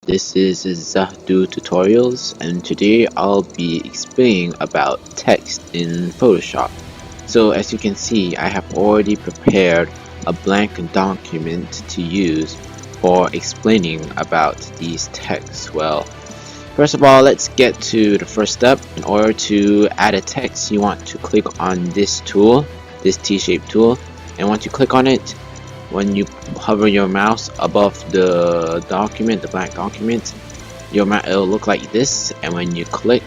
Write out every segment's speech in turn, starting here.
This is ZahDoTutorials, and today I'll be explaining about text in Photoshop. So as you can see, I have already prepared a blank document to use for explaining about these texts. Well, first of all, let's get to the first step. In order to add a text, you want to click on this tool, this T-shaped tool, and once you click on it, when you hover your mouse above the document, the blank document, it'll look like this, and when you click,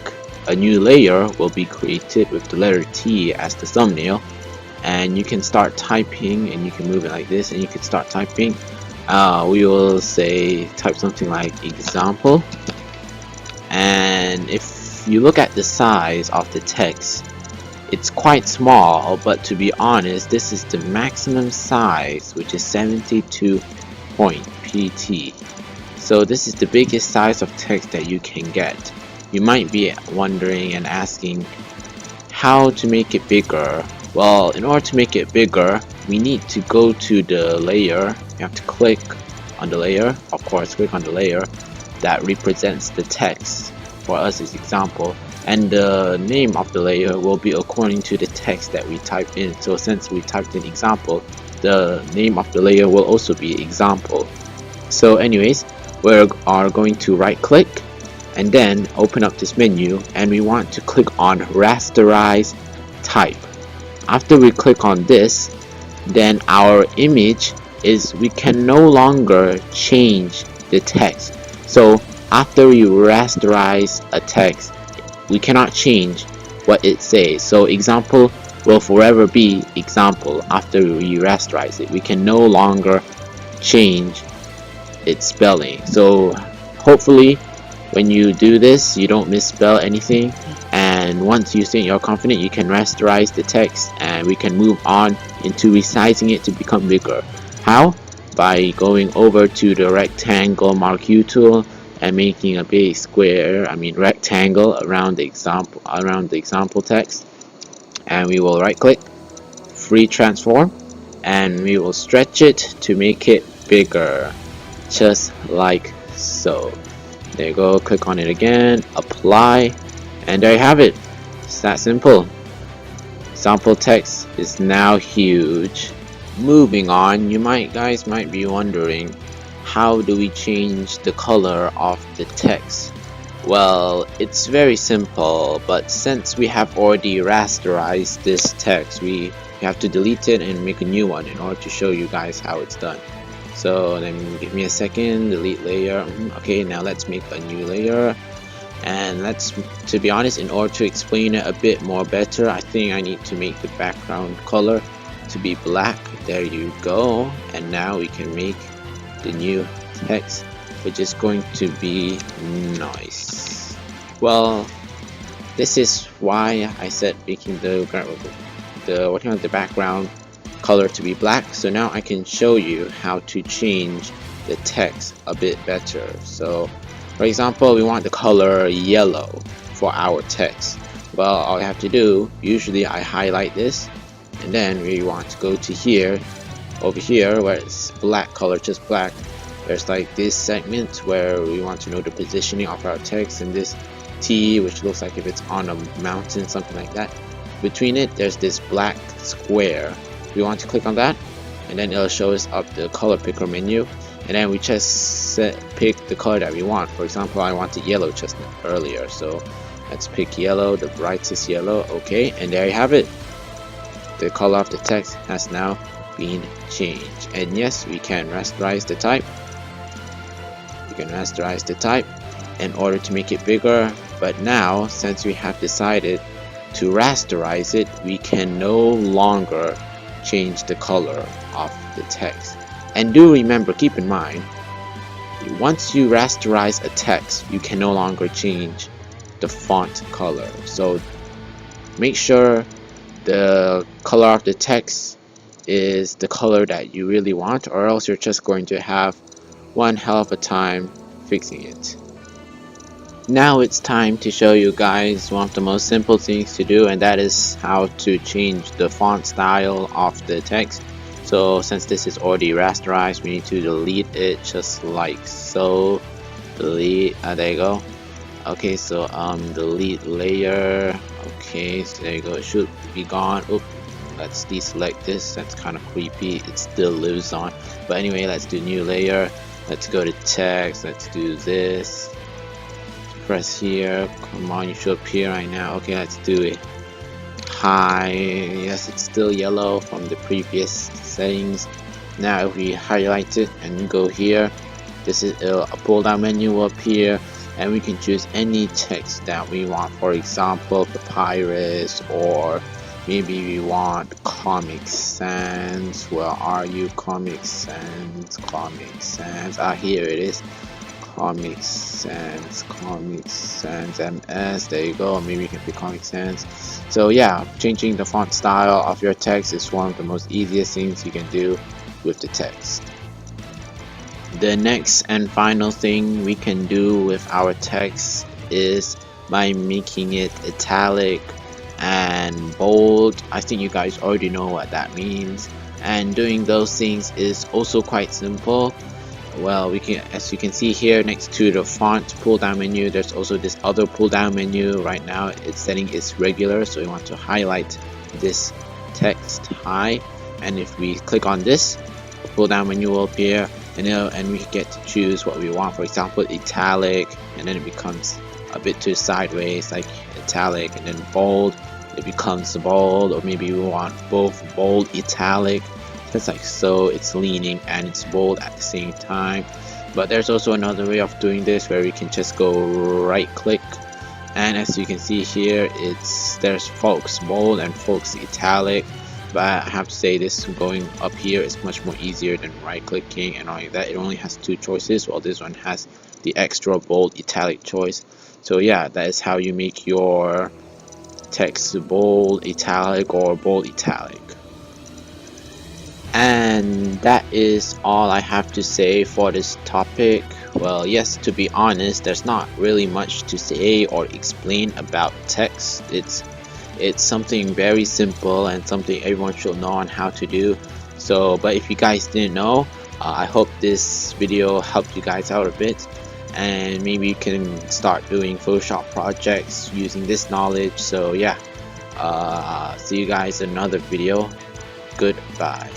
a new layer will be created with the letter T as the thumbnail, and you can start typing, and you can move it like this, and you can start typing. We will say type something like example, and if you look at the size of the text, it's quite small, but to be honest, this is the maximum size, which is 72 pt. So this is the biggest size of text that you can get. You might be wondering and asking how to make it bigger. Well, in order to make it bigger, we need to go to the layer. You have to click on the layer, of course, click on the layer that represents the text. For us, as example, and the name of the layer will be according to the text that we type in. So since we typed in example, the name of the layer will also be example. So anyways, we are going to right click and then open up this menu, and we want to click on rasterize type. After we click on this, then our image is, we can no longer change the text. So after we rasterize a text, we cannot change what it says. So example will forever be example after we rasterize it. We can no longer change its spelling. So hopefully when you do this, you don't misspell anything, and once you think you're confident, you can rasterize the text and we can move on into resizing it to become bigger. How? By going over to the rectangle marquee tool and making a big square, rectangle around the example text, and we will right click, free transform, and we will stretch it to make it bigger, just like so. There you go, click on it again, apply, and there you have it. It's that simple. Sample text is now huge. Moving on, you guys might be wondering, how do we change the color of the text? Well, it's very simple, but since we have already rasterized this text, we have to delete it and make a new one in order to show you guys how it's done. So then give me a second, delete layer. Okay, now let's make a new layer, and to be honest, in order to explain it a bit more better, I think I need to make the background color to be black. There you go, and now we can make the new text, which is going to be nice. Well, this is why I said making the background color to be black. So now I can show you how to change the text a bit better. So for example, we want the color yellow for our text. Well, all I have to do, usually I highlight this, and then we want to go to here, over here where it's black color, just black. There's like this segment where we want to know the positioning of our text, and this T, which looks like if it's on a mountain, something like that. Between it, there's this black square. We want to click on that, and then it'll show us up the color picker menu, and then we just pick the color that we want. For example, I wanted yellow just earlier, so let's pick yellow, the brightest yellow. Okay, and there you have it. The color of the text has now been changed. And yes, we can rasterize the type. You can rasterize the type in order to make it bigger, but now since we have decided to rasterize it, we can no longer change the color of the text. And do remember, keep in mind, once you rasterize a text, you can no longer change the font color. So make sure the color of the text is the color that you really want, or else you're just going to have one hell of a time fixing it. Now it's time to show you guys one of the most simple things to do, and that is how to change the font style of the text. So since this is already rasterized, we need to delete it just like so. delete. There you go. Okay, so delete layer. Okay, so there you go. It should be gone. Oop, let's deselect this. That's kind of creepy. It still lives on. But anyway, let's do new layer. Let's go to text. Let's do this. Press here. Come on, you should appear right now. Okay, let's do it. Hi. Yes, it's still yellow from the previous settings. Now if we highlight it and go here, this is a pull down menu will appear, and we can choose any text that we want. For example, papyrus, or maybe we want Comic Sans. Where are you? Comic Sans, Comic Sans. Ah, here it is. Comic Sans MS. There you go. Maybe you can pick Comic Sans. So yeah, changing the font style of your text is one of the most easiest things you can do with the text. The next and final thing we can do with our text is by making it italic and bold. I think you guys already know what that means, and doing those things is also quite simple. Well, we can, as you can see here next to the font pull down menu, there's also this other pull down menu. Right now its setting is regular, so we want to highlight this text high, and if we click on this, the pull down menu will appear, and we get to choose what we want. For example, italic, and then it becomes a bit too sideways, like italic, and then bold, it becomes bold, or maybe we want both bold italic, just like so. It's leaning and it's bold at the same time. But there's also another way of doing this where we can just go right click, and as you can see here, there's folks bold and folks italic. But I have to say, this going up here is much more easier than right clicking and all like that. It only has two choices, while this one has the extra bold italic choice. So yeah, that is how you make your text bold italic or bold italic. And that is all I have to say for this topic. Well, yes, to be honest, there's not really much to say or explain about text. It's something very simple and something everyone should know on how to do. So, but if you guys didn't know, I hope this video helped you guys out a bit, and maybe you can start doing Photoshop projects using this knowledge. So yeah, see you guys in another video. Goodbye.